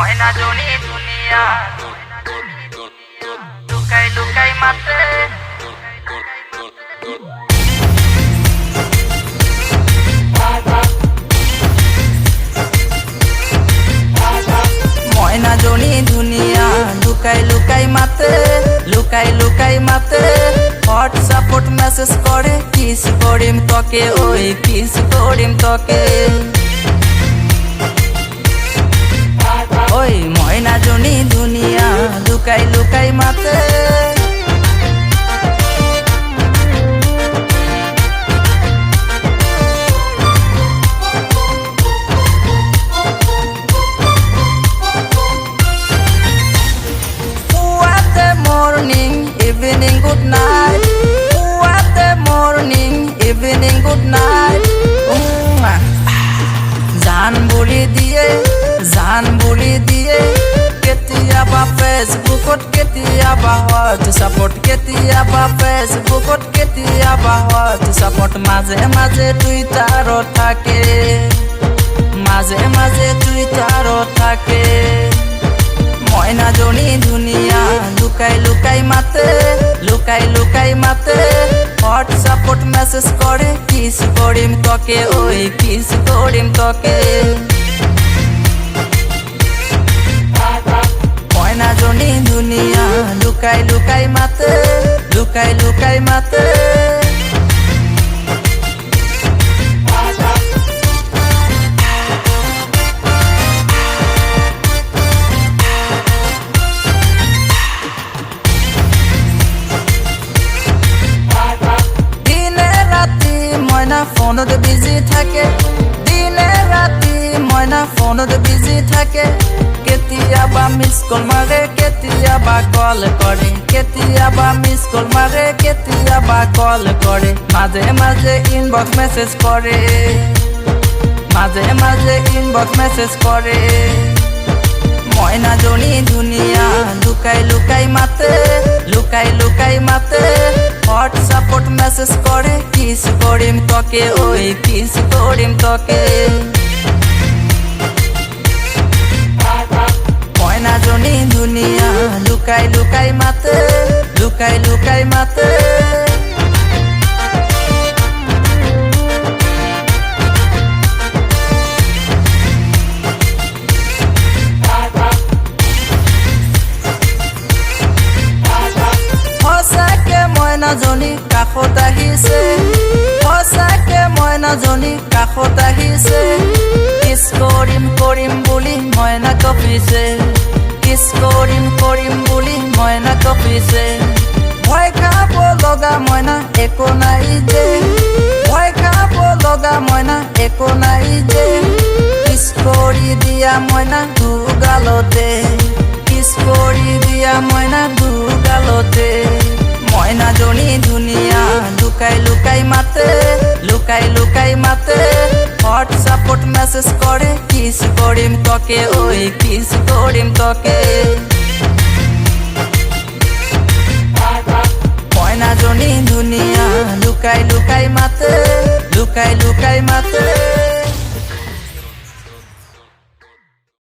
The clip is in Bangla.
ময়না জনি দুনিয়া লুকাই লুকাই মাতে ময়না জনি দুনিয়া লুকাই লুকাই মাতে লুকাই লুকাই মাতে হোয়াটসঅ্যাপত মেসেজ করে কিস করিম তোকে ওই কিস করিম তোকে ওই ময়না জনি দুনিয়া লুকাই লুকাই মাতে Evening good night. What the morning, evening good night. জান বলি দিয়ে কেতিয়াবা ফেসবুকত কেতিয়াবা হোৱাটছআপত কেতিয়াবা ফেসবুকত কেতিয়াবা হোৱাটছআপত মাজে মাজে টুইটাৰত থাকে মাজে মাজে টুইটাৰত থাকে ময়না জনি দুনিয়া লুকাই লুকাই মাতে লুকাই লুকাই মাতে হোয়াটসঅ্যাপত মেসেজ করে কিস করিম তোকে ওই কিস করিম তোকে ময়না জনি দুনিয়া লুকাই লুকাই মাতে লুকাই লুকাই মাতে ময়না ফোনত বিজি থাকে দিনে রাতি ময়না ফোনত বিজি থাকে কেতিয়াবা মিস কল মারে কেতিয়াবা কল করে কেতিয়াবা মিস কল মারে কেতিয়াবা কল করে মাঝে মাঝে ইনবক্স মেসেজ করে মাঝে মাঝে ইনবক্স মেসেজ করে ময়না জনি দুনিয়া লুকাই লুকাই মাতে লুকাই লুকাই মাতে হোয়াটসঅ্যাপত মেসেজ করে কিস করিম তোকে ওই কিস করিম তোকে ময়না জনি দুনিয়া লুকাই লুকাই মাতে লুকাই লুকাই মাতে ময়না জনি কাষত আহিছে সঁচাকে ময়না জনি কাষত আহিছে কিস কৰিম কৰিম বুলি ময়না কপিছে কিস কৰিম বুলি ময়না কপিছে ভয় খাব লগা ময়না একো নাই যে ভয় খাব লগা ময়না একো নাই যে কিস কৰি দিয়া ময়না দুগালতে কিস কৰি দিয়া ময়না দুগালতে ময়না জনি দুনিয়া লুকাই লুকাই মাতে লুকাই লুকাই মাতে হোয়াটসঅ্যাপত মেসেজ করে কিস করিম তোকে ওই কিস করিম তোকে ময়না জনি দুনিয়া লুকাই লুকাই মাতে লুকাই লুকাই মাতে